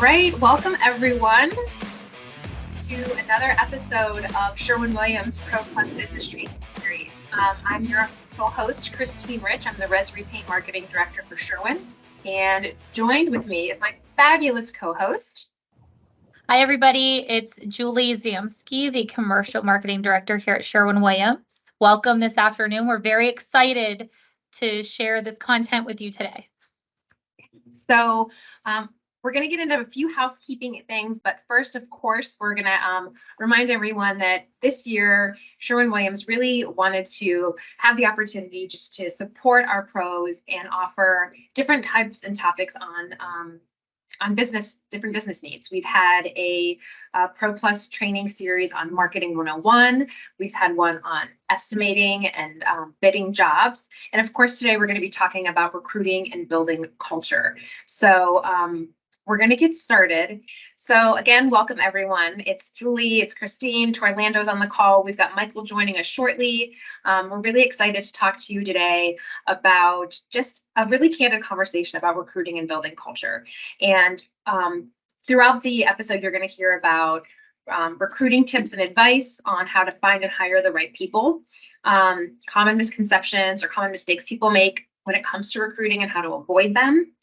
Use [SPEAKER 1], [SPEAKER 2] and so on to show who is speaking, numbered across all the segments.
[SPEAKER 1] right, welcome everyone to another episode of Sherwin-Williams Pro Plus Business Training Series. I'm your co-host, Christine Rich. I'm the Res Repaint Marketing Director for Sherwin, and joined with me is my fabulous co-host.
[SPEAKER 2] Hi, everybody. It's Julie Zamsky, the Commercial Marketing Director here at Sherwin-Williams. Welcome this afternoon. We're very excited to share this content with you today.
[SPEAKER 1] So we're going to get into a few housekeeping things, but first, of course, we're going to remind everyone that this year, Sherwin-Williams really wanted to have the opportunity just to support our pros and offer different types and topics on different business needs. We've had a Pro Plus training series on Marketing 101. We've had one on estimating and bidding jobs. And of course, today we're going to be talking about recruiting and building culture. So we're going to get started. So again, welcome everyone. It's Julie, it's Christine, Torlando's on the call. We've got Michael joining us shortly. We're really excited to talk to you today about just a really candid conversation about recruiting and building culture. And throughout the episode, you're going to hear about recruiting tips and advice on how to find and hire the right people, common misconceptions or common mistakes people make when it comes to recruiting and how to avoid them.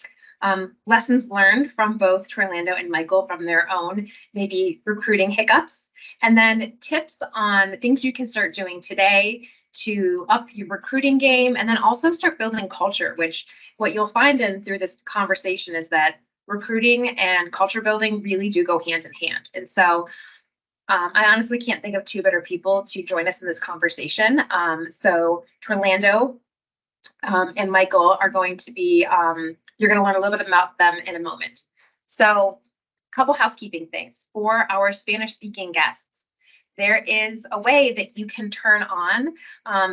[SPEAKER 1] Lessons learned from both Torlando and Michael from their own maybe recruiting hiccups, and then tips on things you can start doing today to up your recruiting game, and then also start building culture, which what you'll find through this conversation is that recruiting and culture building really do go hand in hand. And so I honestly can't think of two better people to join us in this conversation. So Torlando and Michael are going to be you're going to learn a little bit about them in a moment. So a couple housekeeping things. For our Spanish-speaking guests, there is a way that you can turn on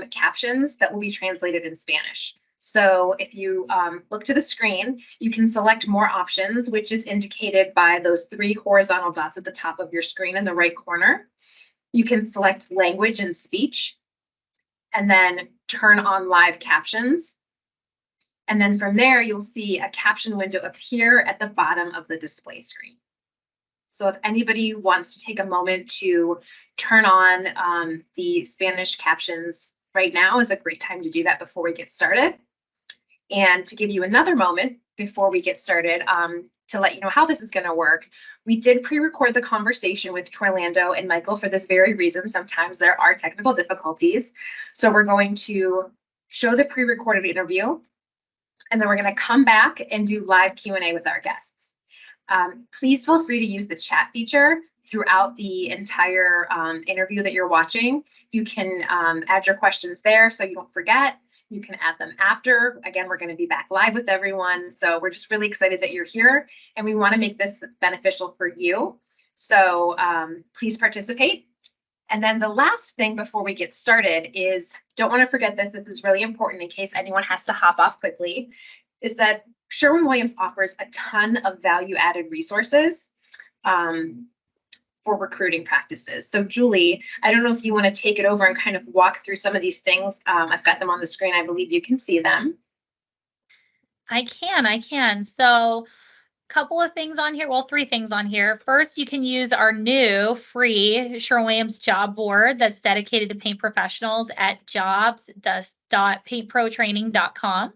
[SPEAKER 1] captions that will be translated in Spanish. So if you look to the screen, you can select more options, which is indicated by those three horizontal dots at the top of your screen in the right corner. You can select language and speech, and then turn on live captions. And then from there, you'll see a caption window appear at the bottom of the display screen. So if anybody wants to take a moment to turn on the Spanish captions right now is a great time to do that before we get started. And to give you another moment before we get started, to let you know how this is going to work, we did pre-record the conversation with Torlando and Michael for this very reason. Sometimes there are technical difficulties. So we're going to show the pre-recorded interview, and then we're going to come back and do live Q&A with our guests. Please feel free to use the chat feature throughout the entire interview that you're watching. You can add your questions there so you don't forget. You can add them after. Again, we're going to be back live with everyone. So we're just really excited that you're here, and we want to make this beneficial for you. So please participate. And then the last thing before we get started is, don't want to forget this, is really important in case anyone has to hop off quickly, is that Sherwin-Williams offers a ton of value-added resources for recruiting practices. So Julie, I don't know if you want to take it over and kind of walk through some of these things. I've got them on the screen. I believe you can see them.
[SPEAKER 2] I can. So couple of things on here. Well, three things on here. First, you can use our new free Sherwin-Williams job board that's dedicated to paint professionals at jobs.paintprotraining.com.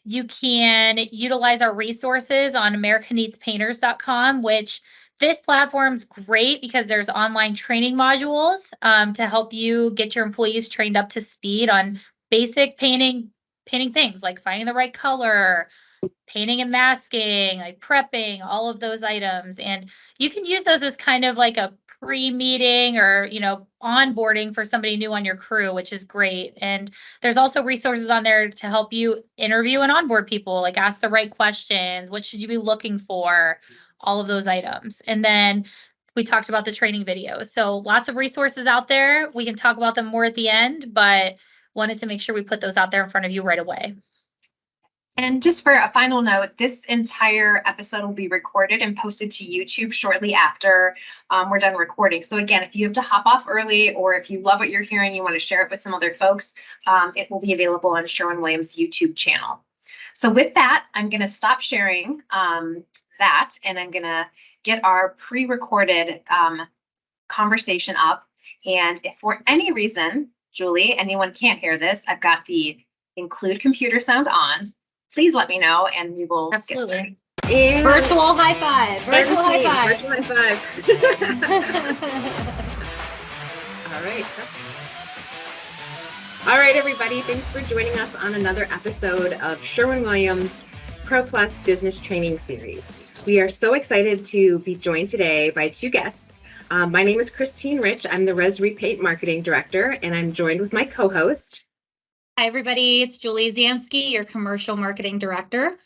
[SPEAKER 2] You can utilize our resources on AmericanNeedsPainters.com, which this platform's great because there's online training modules to help you get your employees trained up to speed on basic painting things like finding the right color, painting and masking, like prepping, all of those items. And you can use those as kind of like a pre-meeting or, onboarding for somebody new on your crew, which is great. And there's also resources on there to help you interview and onboard people, like ask the right questions, what should you be looking for, all of those items. And then we talked about the training videos. So lots of resources out there. We can talk about them more at the end, but wanted to make sure we put those out there in front of you right away.
[SPEAKER 1] And just for a final note, this entire episode will be recorded and posted to YouTube shortly after we're done recording. So again, if you have to hop off early, or if you love what you're hearing, you want to share it with some other folks, it will be available on Sherwin-Williams YouTube channel. So with that, I'm going to stop sharing that, and I'm gonna get our pre-recorded conversation up. And if for any reason, Julie, anyone can't hear this, I've got the include computer sound on. Please let me know and we will get started.
[SPEAKER 2] Absolutely.
[SPEAKER 3] And
[SPEAKER 2] Virtual high five. Virtual high five.
[SPEAKER 3] Virtual high five. All right. All right, everybody. Thanks for joining us on another episode of Sherwin-Williams Pro Plus Business Training Series. We are so excited to be joined today by two guests. My name is Christine Rich. I'm the Res Repaint Marketing Director, and I'm joined with my co-host.
[SPEAKER 2] Hi, everybody. It's Julie Zamsky, your Commercial Marketing Director.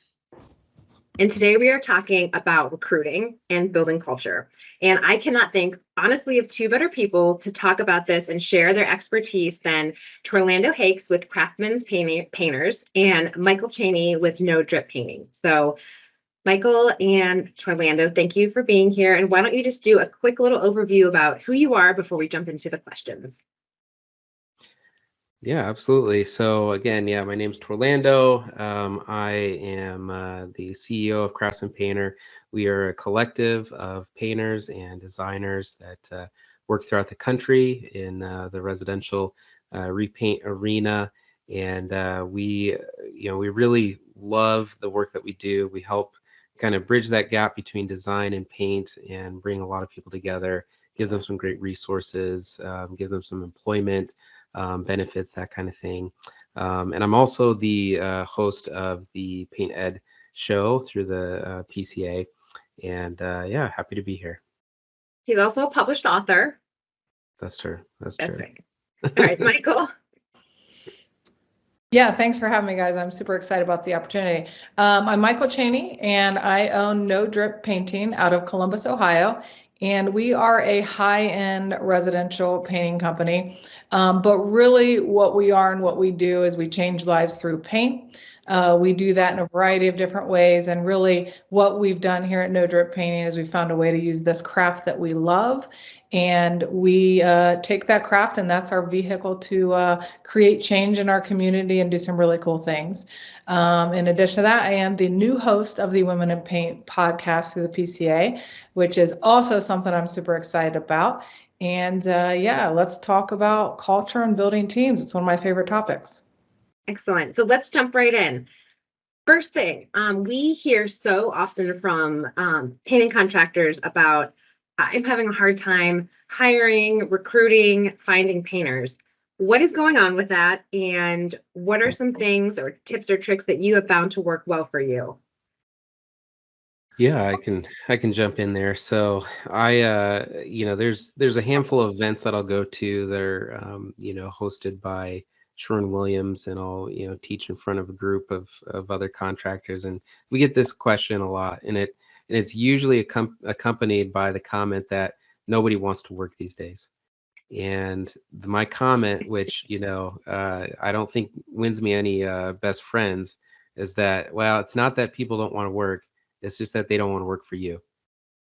[SPEAKER 3] And today we are talking about recruiting and building culture. And I cannot think, honestly, of two better people to talk about this and share their expertise than Torlando Hakes with Craftsman's Painters and Michael Cheney with No Drip Painting. So Michael and Torlando, thank you for being here. And why don't you just do a quick little overview about who you are before we jump into the questions?
[SPEAKER 4] Yeah, absolutely. So again, my name's Torlando. I am the CEO of Craftsman Painter. We are a collective of painters and designers that work throughout the country in the residential repaint arena. And we really love the work that we do. We help kind of bridge that gap between design and paint and bring a lot of people together, give them some great resources, give them some employment benefits, that kind of thing. And I'm also the host of the Paint Ed show through the PCA. And happy to be here.
[SPEAKER 3] He's also a published author.
[SPEAKER 4] That's true. That's
[SPEAKER 3] That's
[SPEAKER 4] true.
[SPEAKER 3] right. All right, Michael.
[SPEAKER 5] Yeah, thanks for having me, guys. I'm super excited about the opportunity. I'm Michael Cheney, and I own No Drip Painting out of Columbus, Ohio. And we are a high-end residential painting company. But really what we are and what we do is we change lives through paint. We do that in a variety of different ways. And really what we've done here at No Drip Painting is we found a way to use this craft that we love. And we take that craft, and that's our vehicle to create change in our community and do some really cool things. In addition to that, I am the new host of the Women in Paint podcast through the PCA, which is also something I'm super excited about. And let's talk about culture and building teams. It's one of my favorite topics.
[SPEAKER 3] Excellent. So let's jump right in. First thing, we hear so often from painting contractors about I'm having a hard time hiring, recruiting, finding painters. What is going on with that? And what are some things or tips or tricks that you have found to work well for you?
[SPEAKER 4] Yeah, I can jump in there. So I there's a handful of events that I'll go to that are hosted by Sherwin-Williams, and I'll teach in front of a group of other contractors, and we get this question a lot, and it's usually accompanied by the comment that nobody wants to work these days. And my comment, which I don't think wins me any best friends, is that, well, it's not that people don't want to work, it's just that they don't want to work for you.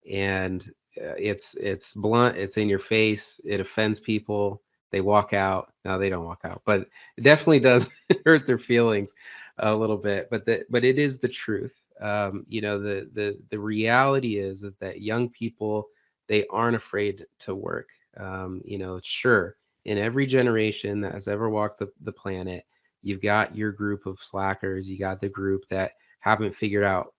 [SPEAKER 4] And it's blunt, it's in your face, it offends people. They walk out. No, they don't walk out, but it definitely does hurt their feelings a little bit. But it is the truth. The reality is that young people, they aren't afraid to work. Sure, in every generation that has ever walked the planet, you've got your group of slackers. You got the group that haven't figured out,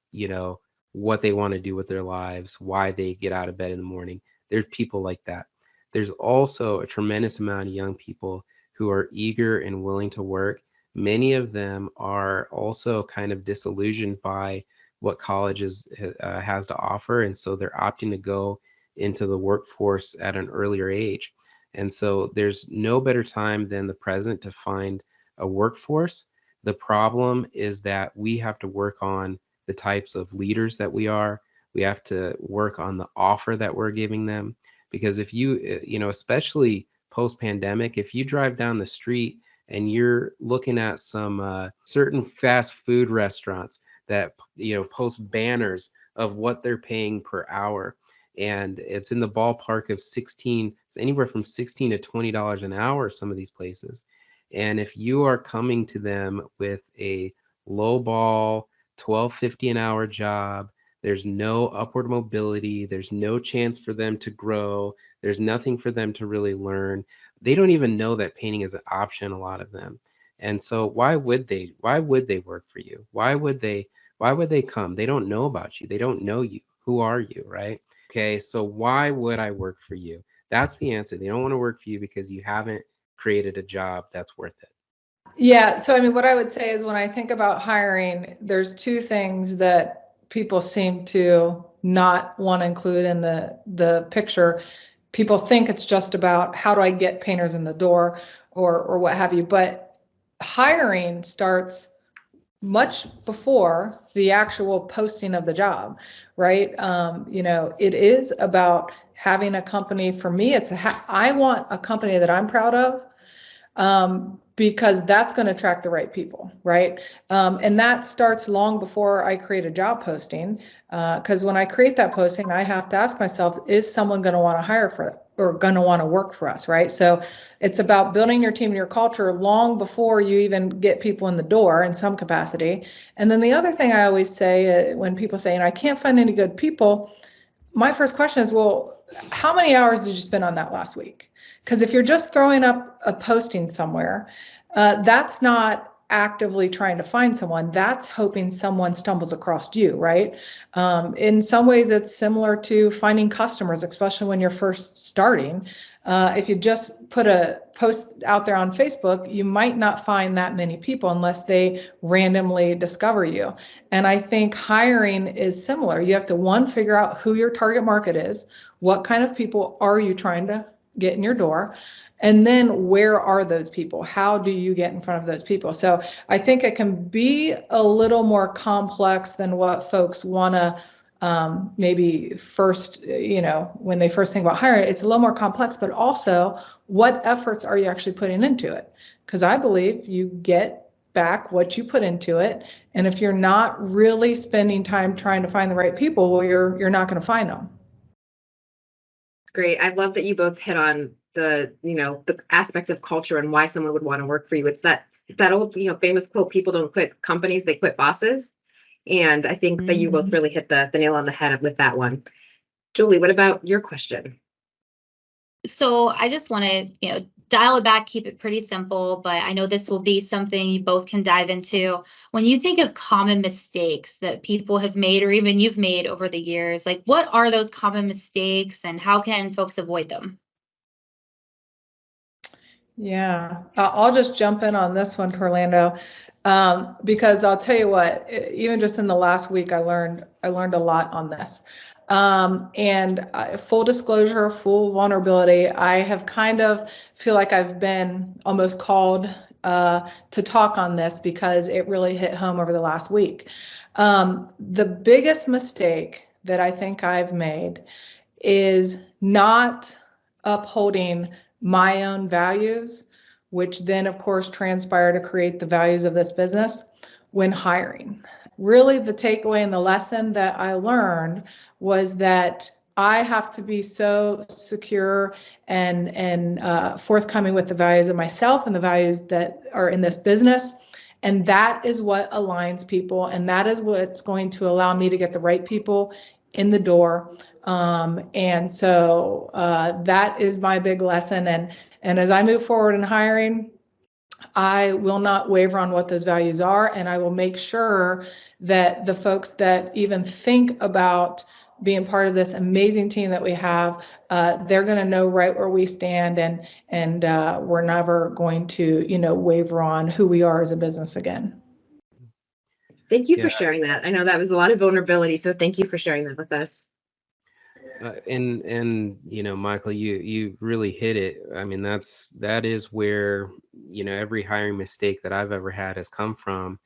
[SPEAKER 4] what they want to do with their lives, why they get out of bed in the morning. There's people like that. There's also a tremendous amount of young people who are eager and willing to work. Many of them are also kind of disillusioned by what college has to offer, and so they're opting to go into the workforce at an earlier age. And so there's no better time than the present to find a workforce. The problem is that we have to work on the types of leaders that we are. We have to work on the offer that we're giving them. Because if especially post-pandemic, if you drive down the street and you're looking at some certain fast food restaurants that, post banners of what they're paying per hour, and it's in the ballpark of anywhere from $16 to $20 an hour, some of these places. And if you are coming to them with a low ball $12.50 an hour job There's no upward mobility. There's no chance for them to grow. There's nothing for them to really learn. They don't even know that painting is an option, a lot of them. And so why would they work for you? Why would they come? They don't know about you. They don't know you. Who are you, right? Okay, so why would I work for you? That's the answer. They don't want to work for you because you haven't created a job that's worth it.
[SPEAKER 5] Yeah. So, I mean, what I would say is when I think about hiring, there's two things that people seem to not want to include in the picture. People think it's just about how do I get painters in the door or what have you, but hiring starts much before the actual posting of the job, right? It is about having a company. For me, I want a company that I'm proud of, because that's going to attract the right people, right? And that starts long before I create a job posting, because when I create that posting, I have to ask myself, is someone going to want to hire for it or going to want to work for us, right? So it's about building your team and your culture long before you even get people in the door in some capacity. And then the other thing I always say, when people say, I can't find any good people, my first question is, well, how many hours did you spend on that last week? Because if you're just throwing up a posting somewhere, that's not actively trying to find someone. That's hoping someone stumbles across you, right? In some ways, it's similar to finding customers, especially when you're first starting. If you just put a post out there on Facebook, you might not find that many people unless they randomly discover you. And I think hiring is similar. You have to, one, figure out who your target market is. What kind of people are you trying to get in your door? And then where are those people? How do you get in front of those people? So I think it can be a little more complex than what folks want to maybe first, when they first think about hiring. It's a little more complex, but also what efforts are you actually putting into it? Because I believe you get back what you put into it. And if you're not really spending time trying to find the right people, well, you're not going to find them.
[SPEAKER 3] Great. I love that you both hit on the aspect of culture and why someone would want to work for you. It's that old, famous quote, people don't quit companies, they quit bosses. And I think that you both really hit the nail on the head with that one. Julie, what about your question?
[SPEAKER 6] So I just want to, dial it back, keep it pretty simple, but I know this will be something you both can dive into. When you think of common mistakes that people have made or even you've made over the years, like what are those common mistakes and how can folks avoid them?
[SPEAKER 5] Yeah, I'll just jump in on this one, Torlando, because I'll tell you what, even just in the last week, I learned a lot on this. And full disclosure, full vulnerability, I have kind of feel like I've been almost called to talk on this because it really hit home over the last week. The biggest mistake that I think I've made is not upholding my own values, which then of course transpire to create the values of this business when hiring. Really the takeaway and the lesson that I learned was that I have to be so secure and forthcoming with the values of myself and the values that are in this business. And that is what aligns people. And that is what's going to allow me to get the right people in the door. And so that is my big lesson. And as I move forward in hiring, I will not waver on what those values are. And I will make sure that the folks that even think about being part of this amazing team that we have, they're going to know right where we stand, and we're never going to, waver on who we are as a business again.
[SPEAKER 3] Thank you for sharing that. I know that was a lot of vulnerability, so thank you for sharing that with us.
[SPEAKER 4] And Michael, you really hit it. I mean, that is where every hiring mistake that I've ever had has come from.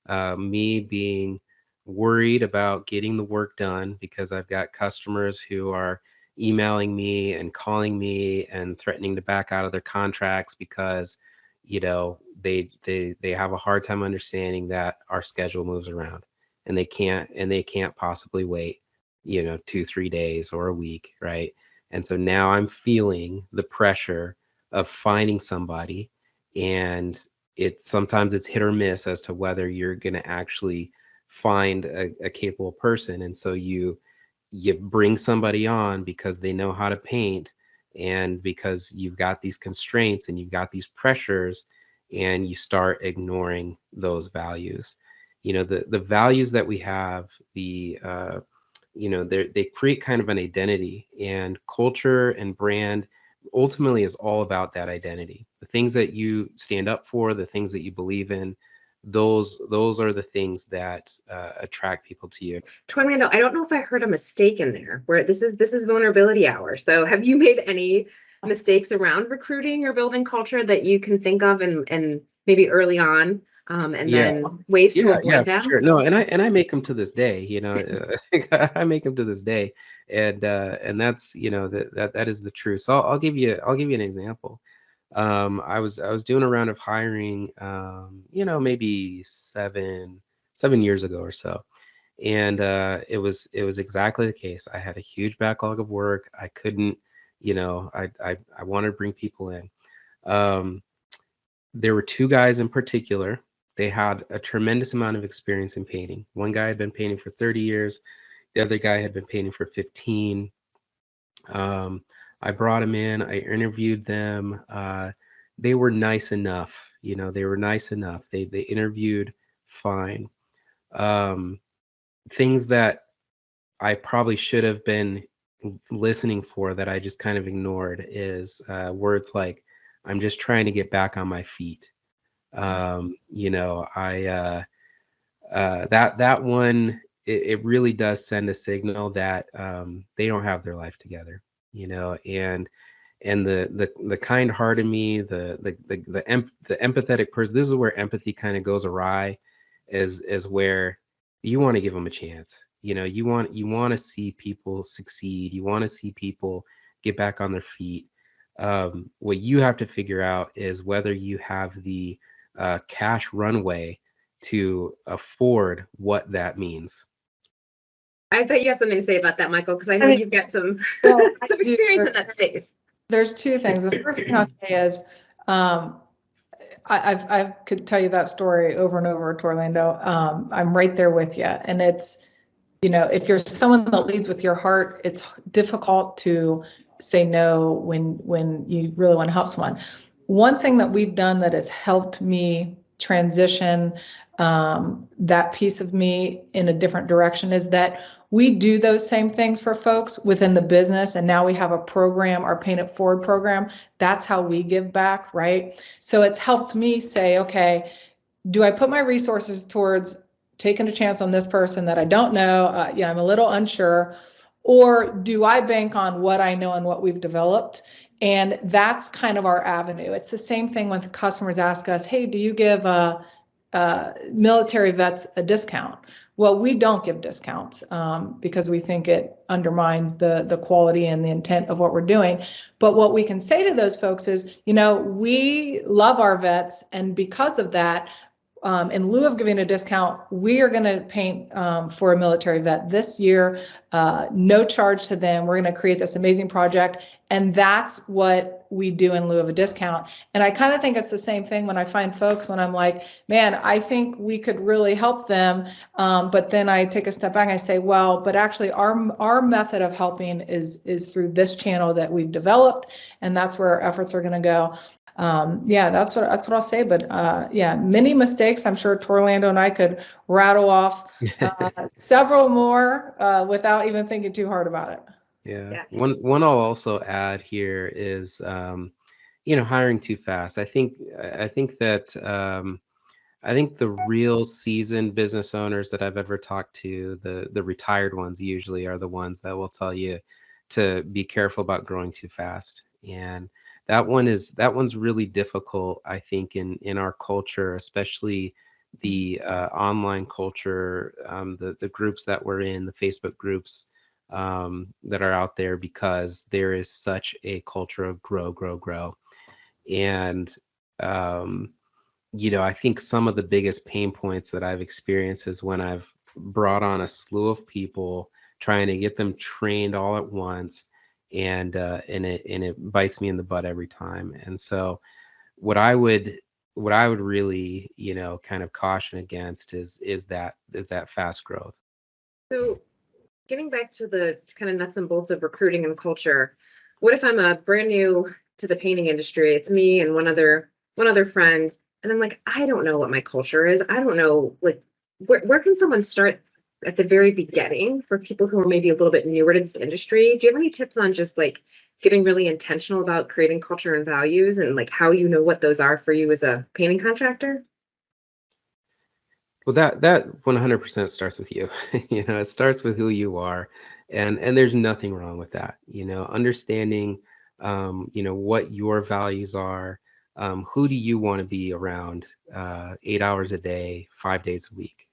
[SPEAKER 4] Me being worried about getting the work done because I've got customers who are emailing me and calling me and threatening to back out of their contracts because they have a hard time understanding that our schedule moves around and they can't possibly wait 2-3 days or a week, right? And so now I'm feeling the pressure of finding somebody, and sometimes it's hit or miss as to whether you're going to actually find a capable person. And so you bring somebody on because they know how to paint, and because you've got these constraints and you've got these pressures, and you start ignoring those values. The values that we have, they create kind of an identity, and culture and brand ultimately is all about that identity. The things that you stand up for, the things that you believe in, those are the things that attract people to you.
[SPEAKER 3] Torlando, I don't know if I heard a mistake in there where this is vulnerability hour. So have you made any mistakes around recruiting or building culture that you can think of, and maybe early on, and
[SPEAKER 4] Yeah.
[SPEAKER 3] then ways to avoid them?
[SPEAKER 4] Sure. No, and I make them to this day. I make them to this day, and that's that is the truth. So I'll give you an example. I was doing a round of hiring, maybe seven years ago or so, and it was exactly the case. I had a huge backlog of work. I couldn't, I wanted to bring people in. There were two guys in particular. They had a tremendous amount of experience in painting. One guy had been painting for 30 years. The other guy had been painting for 15. I brought them in. I interviewed them. They were nice enough. They were nice enough. They interviewed fine. Things that I probably should have been listening for that I just kind of ignored is words like, "I'm just trying to get back on my feet." That one, it really does send a signal that they don't have their life together, and the kind heart in me, the empathetic person. This is where empathy kind of goes awry, is where you want to give them a chance. You want to see people succeed. You want to see people get back on their feet. What you have to figure out is whether you have the cash runway to afford what that means.
[SPEAKER 3] I bet you have something to say about that, Michael, because I know you've got some
[SPEAKER 5] Well,
[SPEAKER 3] some experience in that space.
[SPEAKER 5] There's two things. The first thing I'll say is, I could tell you that story over and over, Torlando. I'm right there with you. And it's, if you're someone that leads with your heart, it's difficult to say no when you really want to help someone. One thing that we've done that has helped me transition that piece of me in a different direction is that we do those same things for folks within the business. And now we have a program, our Paint It Forward program. That's how we give back, right? So it's helped me say, okay, do I put my resources towards taking a chance on this person that I don't know? I'm a little unsure. Or do I bank on what I know and what we've developed? And that's kind of our avenue. It's the same thing when the customers ask us, hey, do you give military vets a discount? Well, we don't give discounts because we think it undermines the quality and the intent of what we're doing. But what we can say to those folks is, we love our vets, and because of that, in lieu of giving a discount, we are going to paint for a military vet this year, no charge to them. We're going to create this amazing project. And that's what we do in lieu of a discount. And I kind of think it's the same thing when I find folks when I'm like, man, I think we could really help them. But then I take a step back and I say, well, but actually our method of helping is through this channel that we've developed. And that's where our efforts are going to go. That's what I'll say. But many mistakes. I'm sure Torlando and I could rattle off several more without even thinking too hard about it.
[SPEAKER 4] Yeah. One I'll also add here is, hiring too fast. I think that I think the real seasoned business owners that I've ever talked to, the retired ones usually are the ones that will tell you to be careful about growing too fast. And that one's really difficult, I think, in our culture, especially the online culture, the groups that we're in, the Facebook groups that are out there, because there is such a culture of grow. And I think some of the biggest pain points that I've experienced is when I've brought on a slew of people, trying to get them trained all at once, and it bites me in the butt every time. And so what I would what I would really, kind of caution against is that fast growth.
[SPEAKER 3] So getting back to the kind of nuts and bolts of recruiting and culture, what if I'm a brand new to the painting industry? It's me and one other friend, and I'm like, I don't know what my culture is. I don't know, like, where can someone start at the very beginning for people who are maybe a little bit newer to this industry? Do you have any tips on just like getting really intentional about creating culture and values, and like how you know what those are for you as a painting contractor?
[SPEAKER 4] Well, that 100% starts with you. It starts with who you are, and there's nothing wrong with that. Understanding, what your values are. Who do you want to be around 8 hours a day, 5 days a week?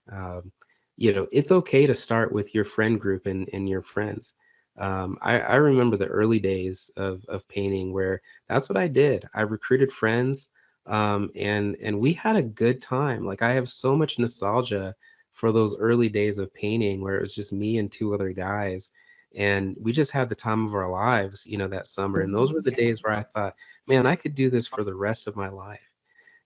[SPEAKER 4] It's okay to start with your friend group and your friends. I remember the early days of painting where that's what I did. I recruited friends, and we had a good time. Like, I have so much nostalgia for those early days of painting where it was just me and two other guys, and we just had the time of our lives, that summer. And those were the days where I thought, man, I could do this for the rest of my life.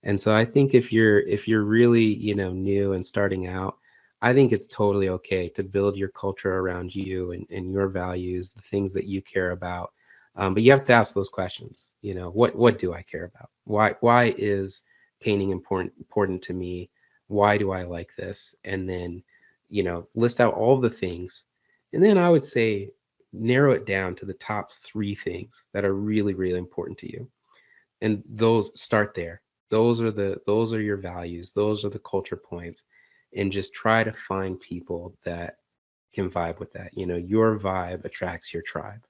[SPEAKER 4] And so I think if you're really, new and starting out, I think it's totally okay to build your culture around you and your values, the things that you care about. But you have to ask those questions. What do I care about? Why is painting important to me? Why do I like this? And then, list out all the things. And then I would say narrow it down to the top 3 things that are really, really important to you. And those, start there. Those are your values. Those are the culture points. And just try to find people that can vibe with that. Your vibe attracts your tribe.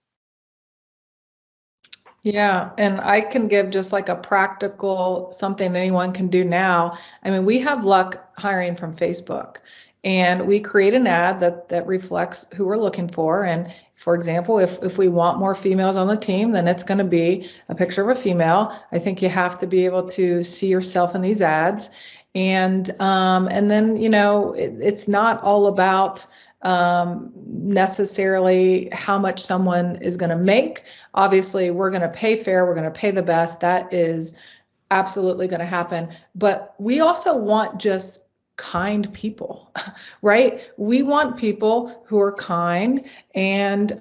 [SPEAKER 5] Yeah, and I can give just like a practical something anyone can do now. I mean, we have luck hiring from Facebook, and we create an ad that reflects who we're looking for. And for example, if we want more females on the team, then it's going to be a picture of a female. I think you have to be able to see yourself in these ads. And then, it's not all about necessarily how much someone is going to make. Obviously, we're going to pay fair. We're going to pay the best. That is absolutely going to happen. But we also want just kind people, right? We want people who are kind and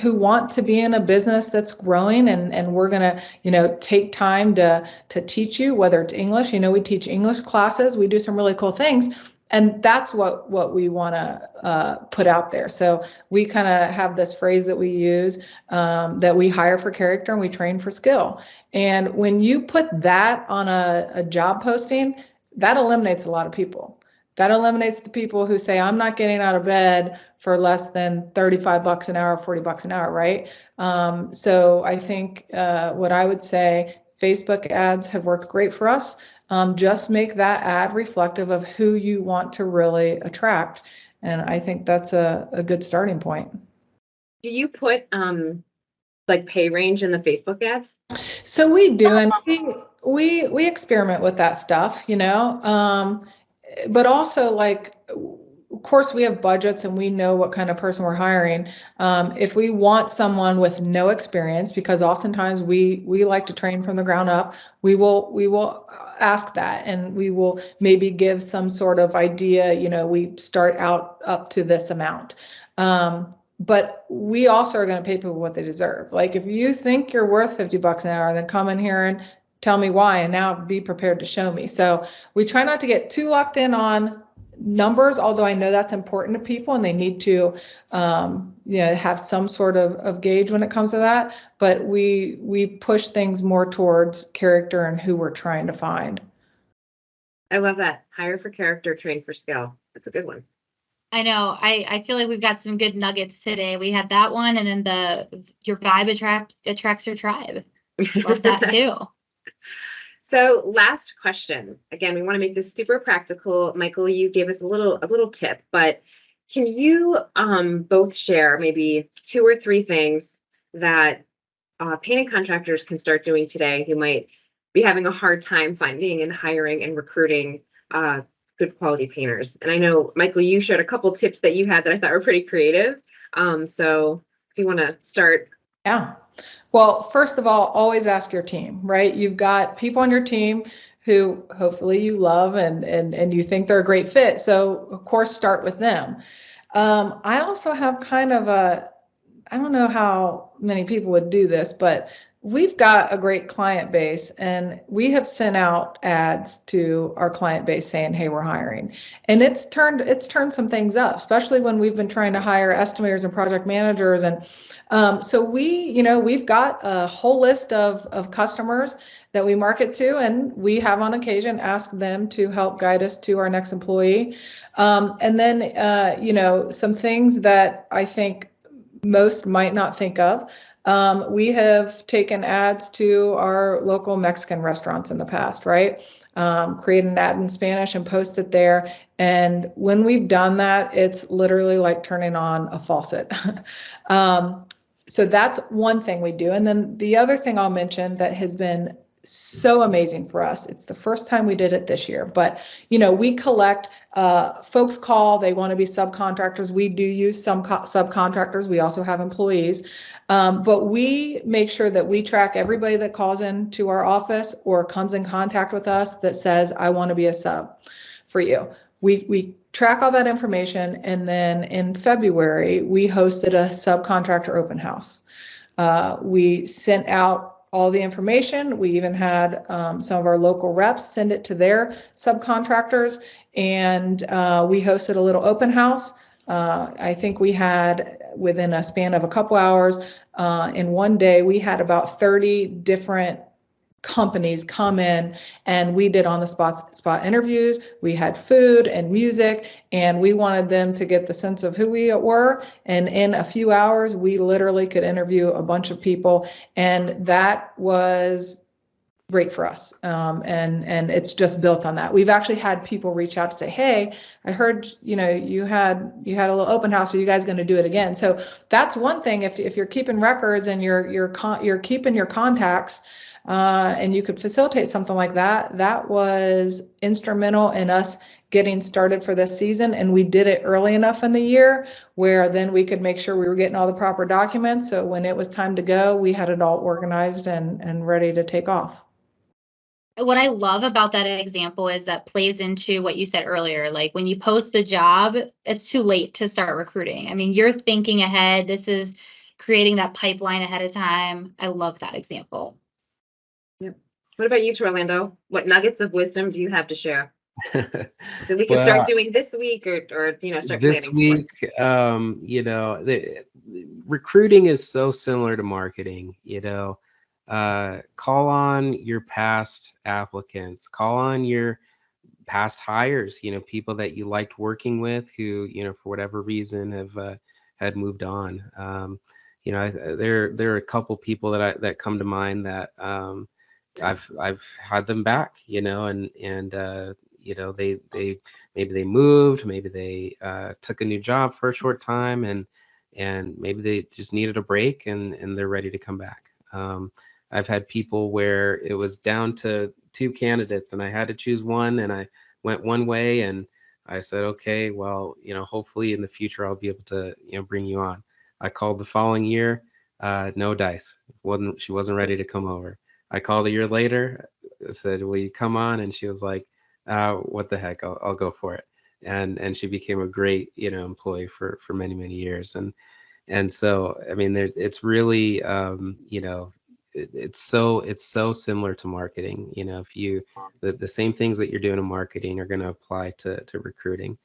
[SPEAKER 5] who want to be in a business that's growing, and we're going to, take time to teach you, whether it's English. We teach English classes. We do some really cool things. And that's what we want to put out there. So we kind of have this phrase that we use, that we hire for character and we train for skill. And when you put that on a job posting, that eliminates a lot of people. That eliminates the people who say, I'm not getting out of bed for less than $35 an hour, $40 an hour, right? So I think what I would say, Facebook ads have worked great for us. Just make that ad reflective of who you want to really attract. And I think that's a good starting point.
[SPEAKER 3] Do you put like pay range in the Facebook ads?
[SPEAKER 5] So we do, and we experiment with that stuff, but also, like, of course we have budgets and we know what kind of person we're hiring. If we want someone with no experience, because oftentimes we like to train from the ground up, we will ask that, and we will maybe give some sort of idea, we start out up to this amount. But we also are going to pay people what they deserve. Like, if you think you're worth $50 an hour, then come in here and tell me why, and now be prepared to show me. So we try not to get too locked in on numbers, although I know that's important to people and they need to have some sort of gauge when it comes to that. But we push things more towards character and who we're trying to find.
[SPEAKER 3] I love that. Hire for character, train for skill. That's a good one.
[SPEAKER 6] I know. I feel like we've got some good nuggets today. We had that one, and then your vibe attracts your tribe. Love that too.
[SPEAKER 3] So last question. Again, we want to make this super practical. Michael, you gave us a little tip, but can you both share maybe 2 or 3 things that painting contractors can start doing today who might be having a hard time finding and hiring and recruiting good quality painters? And I know, Michael, you shared a couple tips that you had that I thought were pretty creative. So if you want to start.
[SPEAKER 5] Yeah. Well, first of all, always ask your team, right? You've got people on your team who hopefully you love and you think they're a great fit. So of course, start with them. I also have kind of I don't know how many people would do this, but we've got a great client base, and we have sent out ads to our client base saying, hey, we're hiring. And it's turned some things up, especially when we've been trying to hire estimators and project managers. And so we've got a whole list of customers that we market to, and we have on occasion asked them to help guide us to our next employee. And then, some things that I think most might not think of. We have taken ads to our local Mexican restaurants in the past, right? Create an ad in Spanish and post it there. And when we've done that, it's literally like turning on a faucet. So that's one thing we do. And then the other thing I'll mention that has been so amazing for us. It's the first time we did it this year, but we collect, folks call, they want to be subcontractors. We do use some subcontractors. We also have employees, but we make sure that we track everybody that calls into our office or comes in contact with us that says, I want to be a sub for you. We track all that information. And then in February, we hosted a subcontractor open house. We sent out all the information. We even had some of our local reps send it to their subcontractors, and we hosted a little open house. I think we had, within a span of a couple hours, in one day, we had about 30 different companies come in, and we did on the spot interviews. We had food and music, and we wanted them to get the sense of who we were. And in a few hours, we literally could interview a bunch of people, and that was great for us. And it's just built on that. We've actually had people reach out to say, hey, I heard, you had a little open house. Are you guys going to do it again? So that's one thing. If you're keeping records and you're keeping your contacts, and you could facilitate something like that, that was instrumental in us getting started for this season. And we did it early enough in the year where then we could make sure we were getting all the proper documents. So when it was time to go, we had it all organized and ready to take off.
[SPEAKER 6] What I love about that example is that plays into what you said earlier. Like when you post the job, it's too late to start recruiting. I mean, you're thinking ahead. This is creating that pipeline ahead of time. I love that example.
[SPEAKER 3] Yep. What about you, Torlando? What nuggets of wisdom do you have to share that we can start doing this week or start
[SPEAKER 4] this
[SPEAKER 3] planning
[SPEAKER 4] week? Recruiting is so similar to marketing. Call on your past applicants, call on your past hires, people that you liked working with who, for whatever reason have had moved on. There are a couple people that come to mind that I've had them back, and they maybe they moved, maybe they took a new job for a short time, and maybe they just needed a break and they're ready to come back. I've had people where it was down to 2 candidates and I had to choose one, and I went one way and I said, okay, well, hopefully in the future I'll be able to, bring you on. I called the following year, no dice. She wasn't ready to come over. I called a year later, said, will you come on? And she was like, what the heck, I'll go for it. And she became a great, employee for many, many years. And so, I mean, it's really, it's so similar to marketing. If the same things that you're doing in marketing are going to apply to recruiting.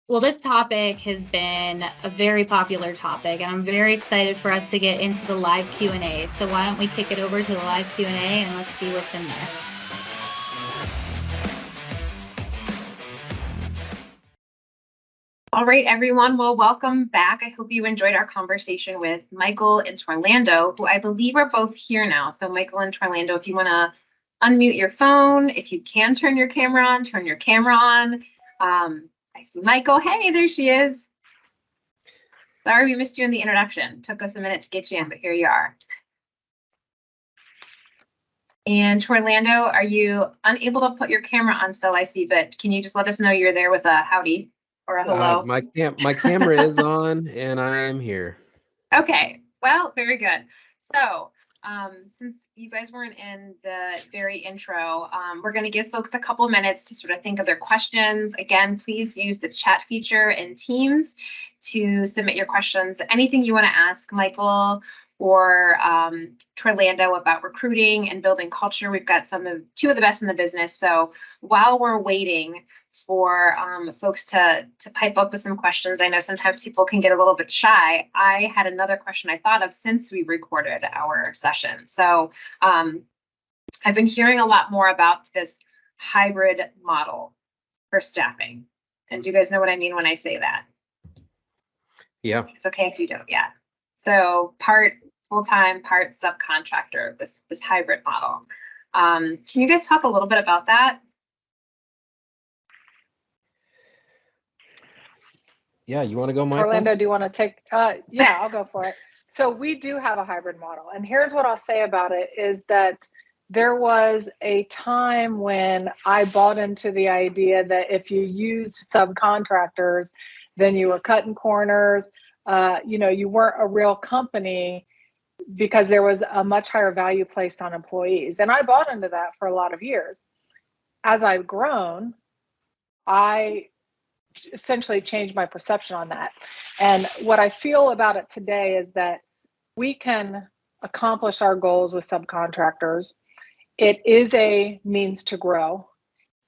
[SPEAKER 6] Well, this topic has been a very popular topic, and I'm very excited for us to get into the live Q&A. So why don't we kick it over to the live Q&A and let's see what's in there.
[SPEAKER 1] All right, everyone. Well, welcome back. I hope you enjoyed our conversation with Michael and Torlando, who I believe are both here now. So Michael and Torlando, if you want to unmute your phone, if you can turn your camera on, turn your camera on. I see Michael. Hey, there she is. Sorry we missed you in the introduction. Took us a minute to get you in, but here you are. And Torlando, are you unable to put your camera on still, I see, but can you just let us know you're there with a howdy or a hello?
[SPEAKER 4] My camera is on and I am here.
[SPEAKER 1] Okay, well, very good. So Since you guys weren't in the very intro, we're going to give folks a couple minutes to sort of think of their questions. Again, please use the chat feature in Teams to submit your questions. Anything you want to ask Michael or Torlando about recruiting and building culture. We've got two of the best in the business. So while we're waiting for folks to pipe up with some questions, I know sometimes people can get a little bit shy. I had another question I thought of since we recorded our session. So I've been hearing a lot more about this hybrid model for staffing. And do you guys know what I mean when I say that?
[SPEAKER 4] Yeah.
[SPEAKER 1] It's okay if you don't yet. So part full-time, part subcontractor, this hybrid model. Can you guys talk a little bit about that?
[SPEAKER 4] Yeah, you want to go, Michael?
[SPEAKER 5] Orlando, do you want to take? Yeah, I'll go for it. So we do have a hybrid model. And here's what I'll say about it is that there was a time when I bought into the idea that if you used subcontractors, then you were cutting corners. You weren't a real company because there was a much higher value placed on employees. And I bought into that for a lot of years. As I've grown, I essentially changed my perception on that. And what I feel about it today is that we can accomplish our goals with subcontractors. It is a means to grow,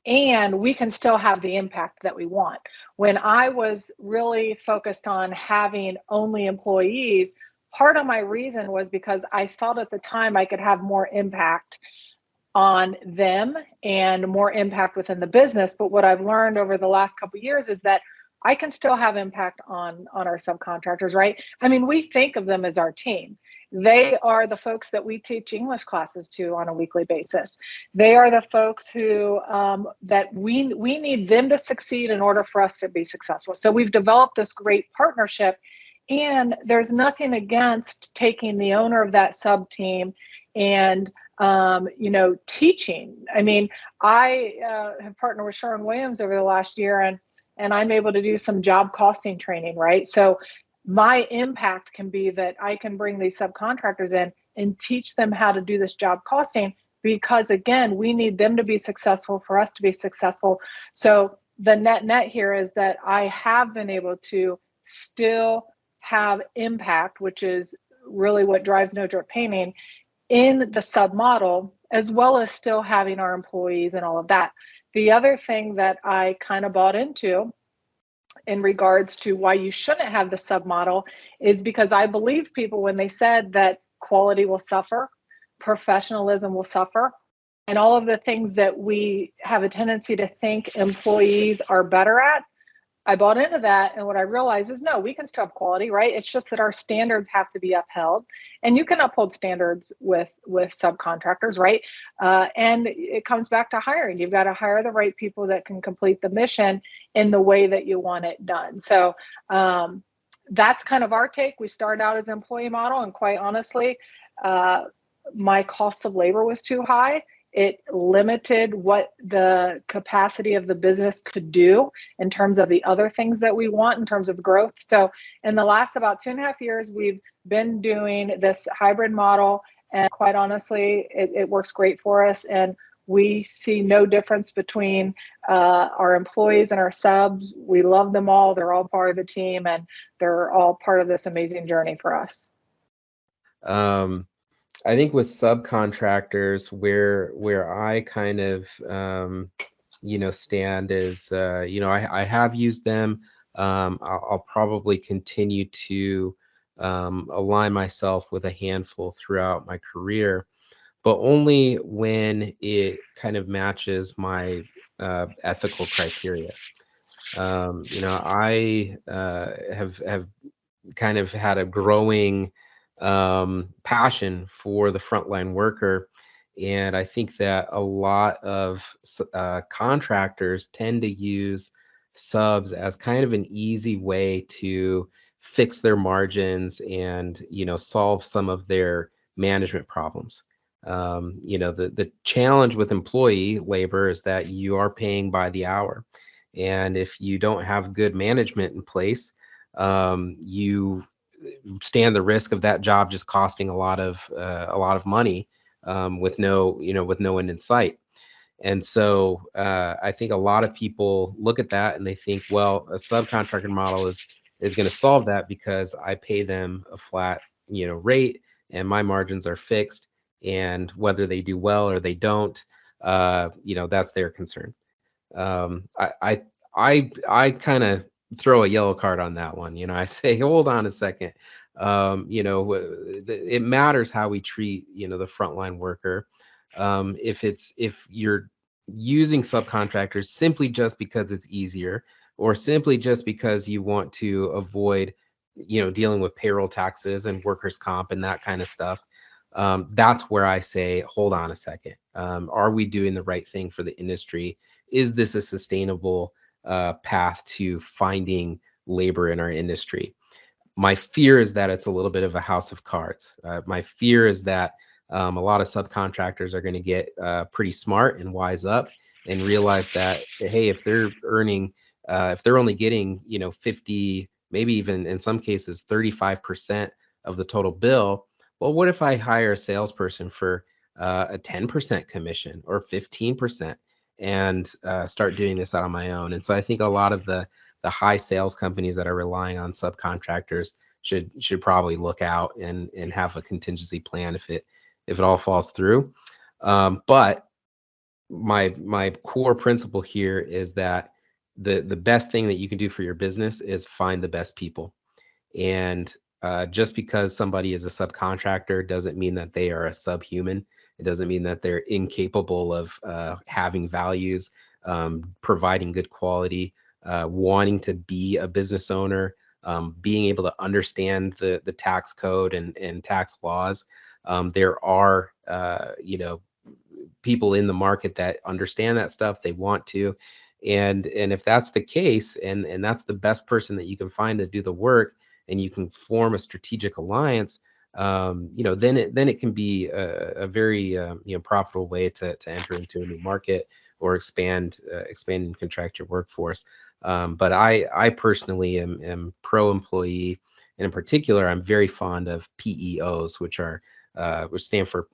[SPEAKER 5] and we can still have the impact that we want. When I was really focused on having only employees, part of my reason was because I thought at the time I could have more impact on them and more impact within the business. But what I've learned over the last couple of years is that I can still have impact on our subcontractors, right? I mean, we think of them as our team. They are the folks that we teach English classes to on a weekly basis. They are the folks who that we need them to succeed in order for us to be successful. So we've developed this great partnership, and there's nothing against taking the owner of that sub team and teaching. I mean, I have partnered with Sherwin-Williams over the last year, and I'm able to do some job costing training, right? So my impact can be that I can bring these subcontractors in and teach them how to do this job costing, because again, we need them to be successful for us to be successful. So the net here is that I have been able to still have impact, which is really what drives No Drip Painting, in the sub model, as well as still having our employees and all of that. The other thing that I kind of bought into in regards to why you shouldn't have the sub model is because I believed people when they said that quality will suffer, professionalism will suffer, and all of the things that we have a tendency to think employees are better at. I bought into that, and what I realized is no, we can still have quality, right? It's just that our standards have to be upheld, and you can uphold standards with subcontractors, right? And it comes back to hiring. You've got to hire the right people that can complete the mission in the way that you want it done. So that's kind of our take. We started out as an employee model, and quite honestly, my cost of labor was too high. It limited what the capacity of the business could do in terms of the other things that we want in terms of growth. So in the last about 2.5 years, we've been doing this hybrid model, and quite honestly, it works great for us. And we see no difference between our employees and our subs. We love them all. They're all part of the team, and they're all part of this amazing journey for us.
[SPEAKER 4] I think with subcontractors, where I kind of stand is I have used them. I'll probably continue to align myself with a handful throughout my career, but only when it kind of matches my ethical criteria. I have kind of had a growing passion for the frontline worker, and I think that a lot of contractors tend to use subs as kind of an easy way to fix their margins and solve some of their management problems. The challenge with employee labor is that you are paying by the hour, and if you don't have good management in place, you stand the risk of that job just costing a lot of money with no end in sight. And so I think a lot of people look at that and they think, well, a subcontractor model is going to solve that because I pay them a flat rate and my margins are fixed, and whether they do well or they don't, that's their concern. I kind of throw a yellow card on that one. I say, hold on a second. It matters how we treat the frontline worker. If you're using subcontractors simply just because it's easier, or simply just because you want to avoid dealing with payroll taxes and workers' comp and that kind of stuff, that's where I say, hold on a second. Are we doing the right thing for the industry? Is this a sustainable path to finding labor in our industry? My fear is that it's a little bit of a house of cards. My fear is that a lot of subcontractors are going to get pretty smart and wise up and realize that, hey, if they're only getting 50, maybe even in some cases 35% of the total bill, well, what if I hire a salesperson for a 10% commission or 15% and start doing this out on my own? And so I think a lot of the high sales companies that are relying on subcontractors should probably look out and have a contingency plan if it all falls through. But my core principle here is that the best thing that you can do for your business is find the best people. And just because somebody is a subcontractor doesn't mean that they are a subhuman. It doesn't mean that they're incapable of having values, providing good quality, wanting to be a business owner, being able to understand the tax code and tax laws. There are people in the market that understand that stuff. They want to, and if that's the case, and that's the best person that you can find to do the work, and you can form a strategic alliance, then it can be a very profitable way to enter into a new market or expand and contract your workforce. But I personally am pro employee, and in particular, I'm very fond of PEOs, which stand for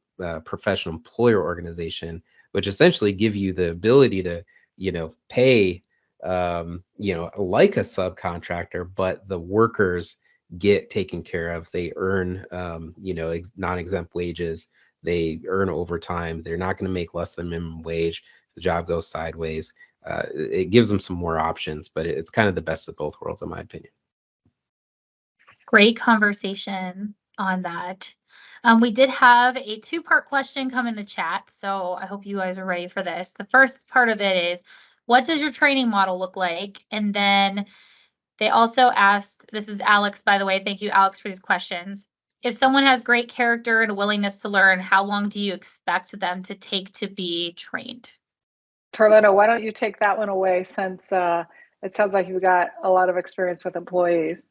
[SPEAKER 4] Professional Employer Organization, which essentially give you the ability to pay like a subcontractor, but the workers get taken care of. They earn non-exempt wages. They earn overtime. They're not going to make less than minimum wage if the job goes sideways. It gives them some more options, but it's kind of the best of both worlds, in my opinion.
[SPEAKER 2] Great conversation on that. We did have a 2-part question come in the chat, so I hope you guys are ready for this. The first part of it is, what does your training model look like? And then they also asked, this is Alex, by the way, thank you, Alex, for these questions. If someone has great character and a willingness to learn, how long do you expect them to take to be trained?
[SPEAKER 5] Torlando, why don't you take that one away, since it sounds like you've got a lot of experience with employees.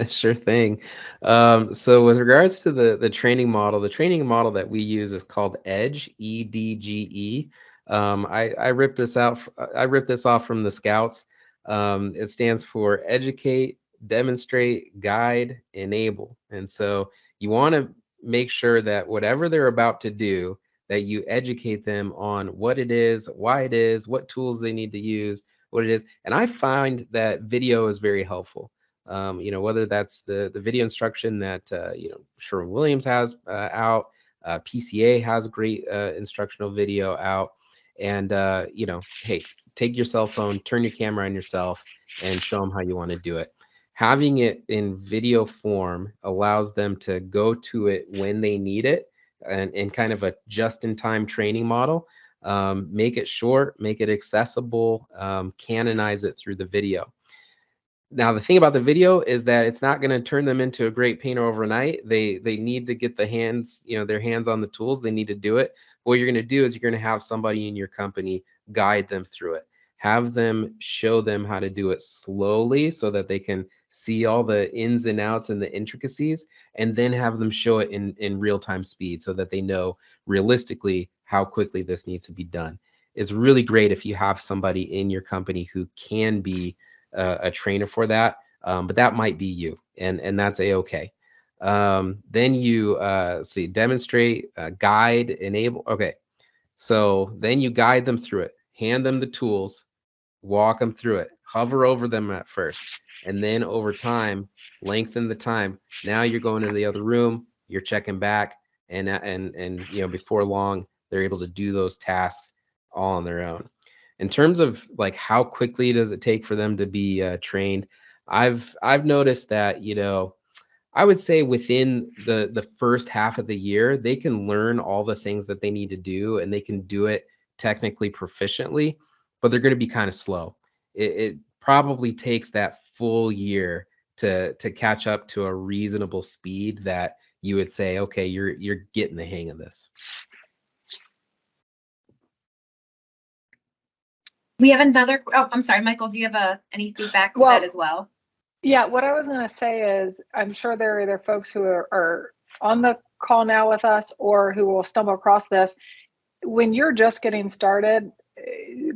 [SPEAKER 4] Sure thing. So with regards to the training model that we use is called EDGE, EDGE. I ripped this off from the Scouts. It stands for Educate, Demonstrate, Guide, Enable. And so you want to make sure that whatever they're about to do, that you educate them on what it is, why it is, what tools they need to use, what it is. And I find that video is very helpful. Whether that's the video instruction that Sherwin-Williams has out, PCA has great instructional video out, and hey, take your cell phone, turn your camera on yourself, and show them how you want to do it. Having it in video form allows them to go to it when they need it, and kind of a just-in-time training model. Make it short, make it accessible, canonize it through the video. Now, the thing about the video is that it's not going to turn them into a great painter overnight. They need to get their hands on the tools. They need to do it. What you're going to do is you're going to have somebody in your company guide them through it. Have them show them how to do it slowly so that they can see all the ins and outs and the intricacies, and then have them show it in real-time speed so that they know realistically how quickly this needs to be done. It's really great if you have somebody in your company who can be a trainer for that. but that might be you, and that's a-okay. Then you see, demonstrate, guide, enable. Okay, so then you guide them through it, hand them the tools, walk them through it, hover over them at first, and then over time, lengthen the time. Now you're going to the other room, you're checking back, and before long, they're able to do those tasks all on their own. In terms of like how quickly does it take for them to be trained, I've noticed that, I would say within the first half of the year, they can learn all the things that they need to do, and they can do it technically proficiently, but they're going to be kind of slow. It probably takes that full year to catch up to a reasonable speed that you would say, okay, you're getting the hang of this.
[SPEAKER 1] We have another, oh, I'm sorry, Michael, do you have any feedback to that as well?
[SPEAKER 5] Yeah, what I was going to say is I'm sure there are either folks who are on the call now with us or who will stumble across this. When you're just getting started,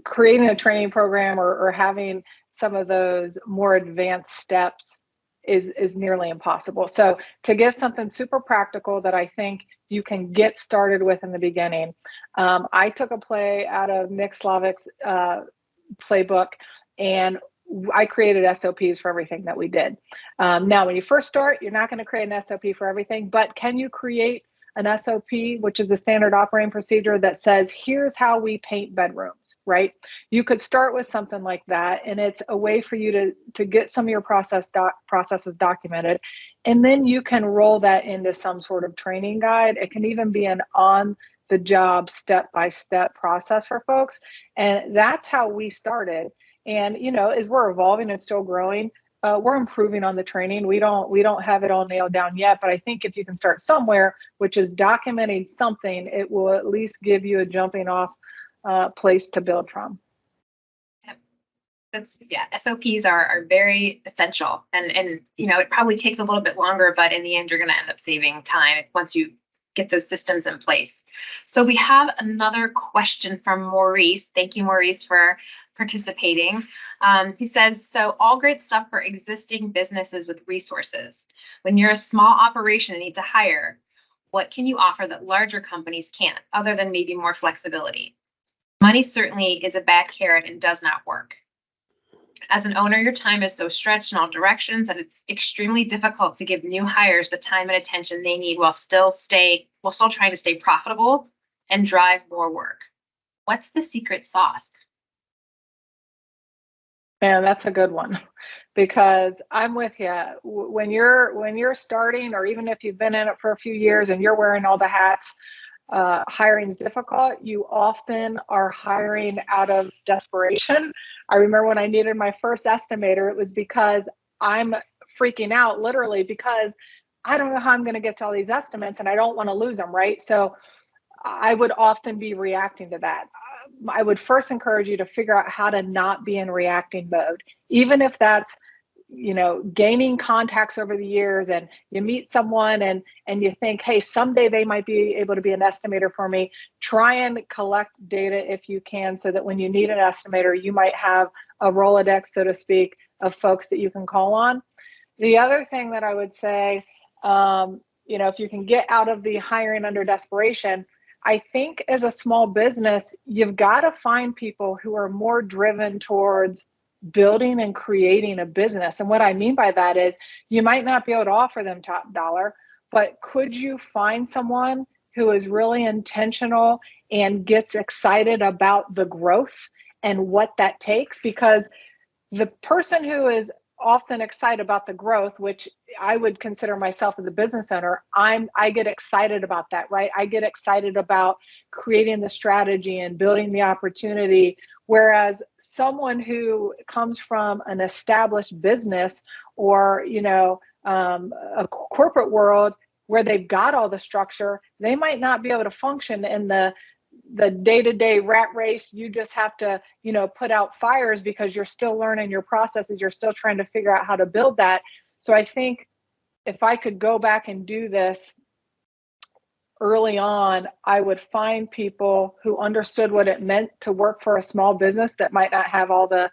[SPEAKER 5] creating a training program or having some of those more advanced steps is nearly impossible. So to give something super practical that I think you can get started with in the beginning, I took a play out of Nick Slavik's playbook, and I created SOPs for everything that we did. Now, when you first start, you're not going to create an SOP for everything, but can you create an SOP, which is a standard operating procedure that says, here's how we paint bedrooms, right? You could start with something like that, and it's a way for you to get some of your processes documented, and then you can roll that into some sort of training guide. It can even be an on-the-job, step-by-step process for folks, and that's how we started. And as we're evolving and still growing, we're improving on the training. We don't have it all nailed down yet, but I think if you can start somewhere, which is documenting something, it will at least give you a jumping off place to build from.
[SPEAKER 1] SOPs are very essential, and it probably takes a little bit longer, but in the end, you're going to end up saving time once you get those systems in place. So we have another question from Maurice. Thank you, Maurice, for participating. He says, so all great stuff for existing businesses with resources. When you're a small operation and need to hire, what can you offer that larger companies can't, other than maybe more flexibility? Money certainly is a bad carrot and does not work. As an owner, your time is so stretched in all directions that it's extremely difficult to give new hires the time and attention they need while still trying to stay profitable and drive more work. What's the secret sauce?
[SPEAKER 5] Man, that's a good one, because I'm with you. When you're starting, or even if you've been in it for a few years and you're wearing all the hats, hiring is difficult. You often are hiring out of desperation. I remember when I needed my first estimator, it was because I'm freaking out, literally, because I don't know how I'm going to get to all these estimates and I don't want to lose them, right? So I would often be reacting to that. I would first encourage you to figure out how to not be in reacting mode, even if that's gaining contacts over the years, and you meet someone and you think, hey, someday they might be able to be an estimator for me. Try and collect data if you can, so that when you need an estimator, you might have a Rolodex, so to speak, of folks that you can call on. The other thing that I would say, if you can get out of the hiring under desperation, I think as a small business, you've got to find people who are more driven towards building and creating a business. And what I mean by that is, you might not be able to offer them top dollar, but could you find someone who is really intentional and gets excited about the growth and what that takes? Because the person who is often excited about the growth, which I would consider myself as a business owner, I get excited about that, right? I get excited about creating the strategy and building the opportunity. Whereas someone who comes from an established business or, a corporate world where they've got all the structure, they might not be able to function in the day-to-day rat race. You just have to, put out fires because you're still learning your processes. You're still trying to figure out how to build that. So I think if I could go back and do this early on, I would find people who understood what it meant to work for a small business that might not have all the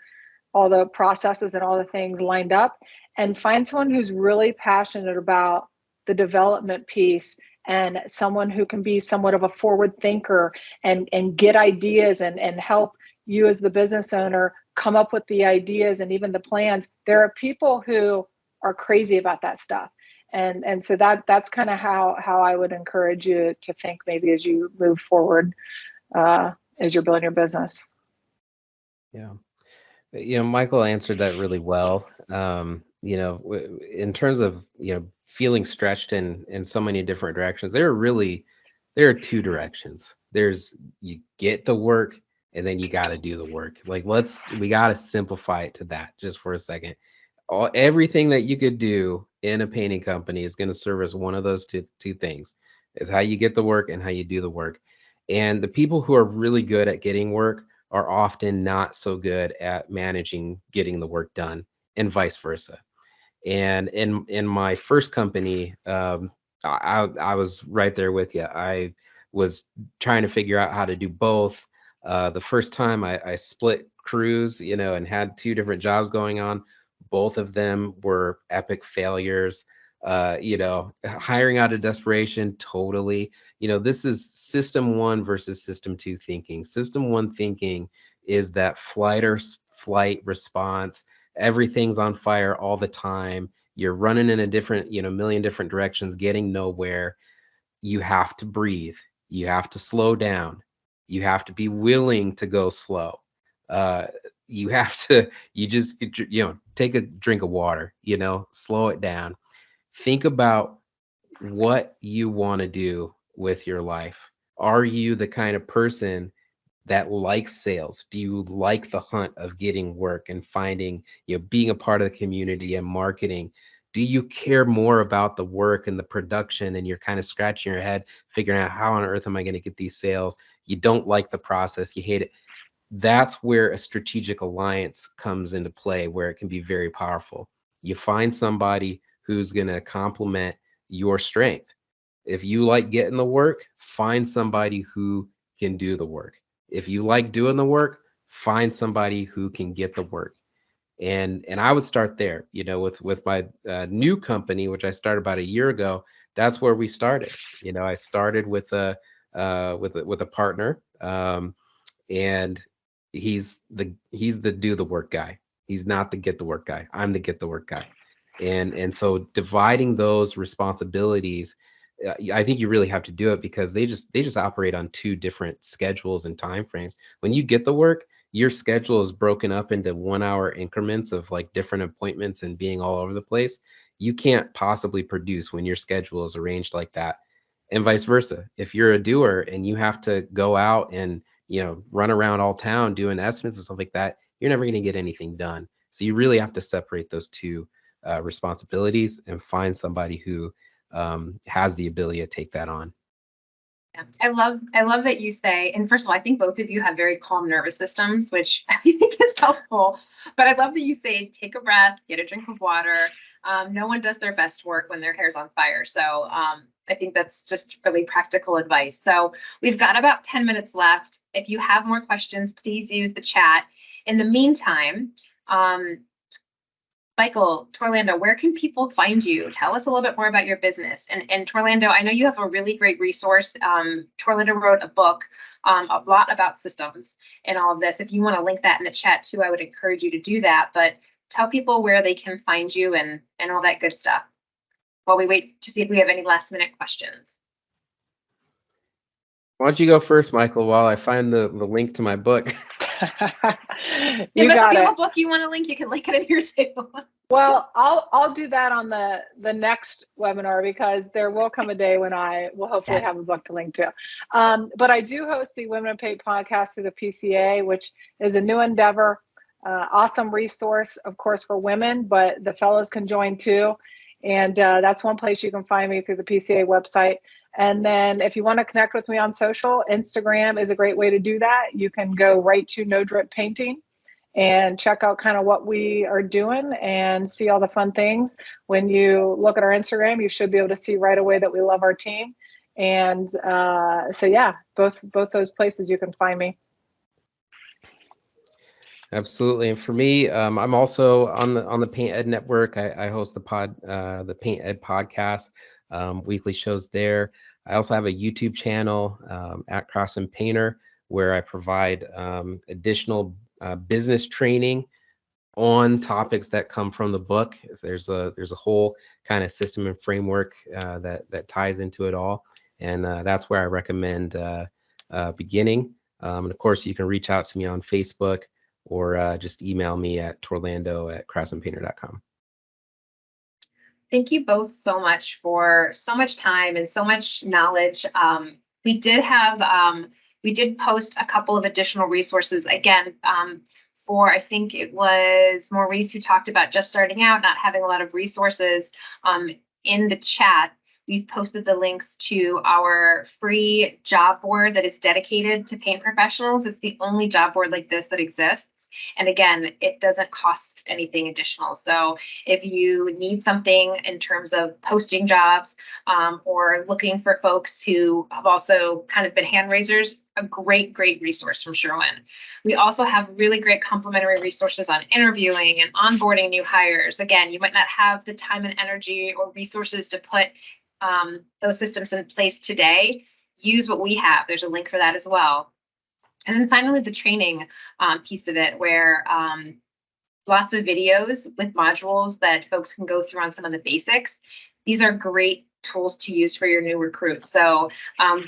[SPEAKER 5] processes and all the things lined up, and find someone who's really passionate about the development piece, and someone who can be somewhat of a forward thinker and get ideas and help you as the business owner come up with the ideas and even the plans. There are people who are crazy about that stuff. And so that's kind of how I would encourage you to think maybe as you move forward, as you're building your business.
[SPEAKER 4] Yeah. Michael answered that really well. In terms of, feeling stretched in so many different directions, there are two directions. There's, you get the work, and then you got to do the work. Like, we got to simplify it to that just for a second. Everything that you could do in a painting company is going to service one of those two things. Is how you get the work and how you do the work. And the people who are really good at getting work are often not so good at managing getting the work done, and vice versa. And in my first company, I was right there with you. I was trying to figure out how to do both. The first time I split crews, and had two different jobs going on. Both of them were epic failures. Hiring out of desperation, totally. This is system one versus system two thinking. System one thinking is that flight response. Everything's on fire all the time. You're running in a different, million different directions, getting nowhere. You have to breathe. You have to slow down. You have to be willing to go slow. You just, take a drink of water, slow it down. Think about what you want to do with your life. Are you the kind of person that likes sales? Do you like the hunt of getting work and finding, being a part of the community and marketing? Do you care more about the work and the production, and you're kind of scratching your head figuring out how on earth am I going to get these sales? You don't like the process, you hate it. That's where a strategic alliance comes into play, where it can be very powerful. You find somebody who's going to complement your strength. If you like getting the work, find somebody who can do the work. If you like doing the work, find somebody who can get the work. And I would start there, with my new company, which I started about a year ago. That's where we started. I started with a partner, and he's the do the work guy. He's not the get the work guy. I'm the get the work guy. And so dividing those responsibilities, I think you really have to do it, because they just operate on two different schedules and time frames. When you get the work, your schedule is broken up into 1 hour increments of like different appointments and being all over the place. You can't possibly produce when your schedule is arranged like that, and vice versa. If you're a doer and you have to go out and run around all town doing estimates and stuff like that, you're never going to get anything done. So you really have to separate those two responsibilities and find somebody who has the ability to take that on.
[SPEAKER 1] Yeah. I love that you say, and first of all, I think both of you have very calm nervous systems, which I think is helpful. But I love that you say, take a breath, get a drink of water. No one does their best work when their hair's on fire. So I think that's just really practical advice. So we've got about 10 minutes left. If you have more questions, please use the chat. In the meantime, Michael, Torlando, where can people find you? Tell us a little bit more about your business. And Torlando, I know you have a really great resource. Torlando wrote a book, a lot about systems and all of this. If you want to link that in the chat too, I would encourage you to do that. But tell people where they can find you and all that good stuff while we wait to see if we have any last minute questions.
[SPEAKER 4] Why don't you go first, Michael, while I find the link to my book?
[SPEAKER 1] If you have a book you want to link, you can link it in here too.
[SPEAKER 5] Well, I'll do that on the next webinar, because there will come a day when I will hopefully have a book to link to. But I do host the Women in Paint podcast through the PCA, which is a new endeavor. Awesome resource, of course, for women, but the fellows can join too. And that's one place you can find me, through the PCA website. And then if you want to connect with me on social, Instagram is a great way to do that. You can go right to No Drip Painting and check out kind of what we are doing and see all the fun things. When you look at our Instagram, you should be able to see right away that we love our team. And so yeah, both those places you can find me.
[SPEAKER 4] Absolutely. And for me, I'm also on the Paint Ed Network. I host the Paint Ed podcast, weekly shows there. I also have a YouTube channel at Craftsman Painter where I provide additional business training on topics that come from the book. There's a whole kind of system and framework that ties into it all, and that's where I recommend beginning. And of course, you can reach out to me on Facebook or just email me at torlando@craftsmanpainter.com.
[SPEAKER 1] Thank you both so much for so much time and so much knowledge. We did post a couple of additional resources again, for, I think it was Maurice who talked about just starting out, not having a lot of resources. In the chat, we've posted the links to our free job board that is dedicated to paint professionals. It's the only job board like this that exists. And again, it doesn't cost anything additional. So if you need something in terms of posting jobs or looking for folks who have also kind of been hand raisers, a great resource from Sherwin. We also have really great complementary resources on interviewing and onboarding new hires. Again, you might not have the time and energy or resources to put those systems in place today. Use what we have. There's a link for that as well. And then finally, the training piece of it, where lots of videos with modules that folks can go through on some of the basics. These are great tools to use for your new recruits. So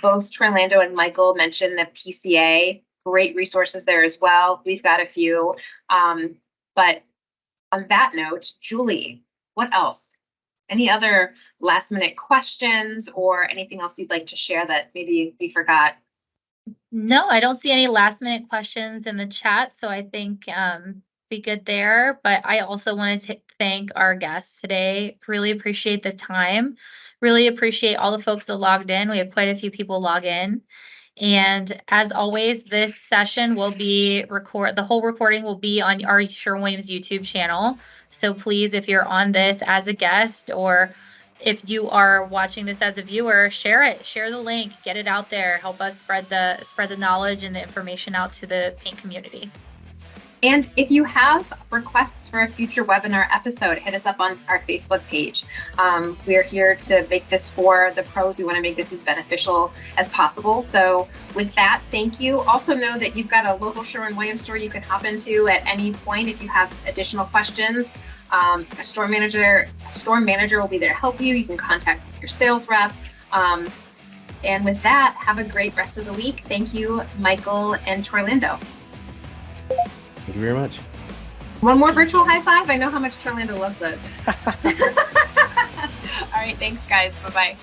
[SPEAKER 1] both Torlando and Michael mentioned the PCA, great resources there as well. We've got a few. But on that note, Julie, what else? Any other last minute questions or anything else you'd like to share that maybe we forgot?
[SPEAKER 2] No, I don't see any last minute questions in the chat, so I think be good there. But I also wanted to thank our guests today. Really appreciate the time. Really appreciate all the folks that logged in. We had quite a few people log in. And as always, this session will be the whole recording will be on our Sherwin-Williams YouTube channel. So please, if you're on this as a guest or if you are watching this as a viewer, share it, share the link, get it out there, help us spread the knowledge and the information out to the paint community.
[SPEAKER 1] And if you have requests for a future webinar episode, hit us up on our Facebook page. We are here to make this for the pros. We want to make this as beneficial as possible. So with that, thank you. Also know that you've got a local Sherwin-Williams store you can hop into at any point if you have additional questions. A store manager will be there to help you. You can contact your sales rep. And with that, have a great rest of the week. Thank you, Michael and Torlando.
[SPEAKER 4] Thank you very much.
[SPEAKER 1] One more virtual high five. I know how much Torlando loves those. All right. Thanks, guys. Bye-bye.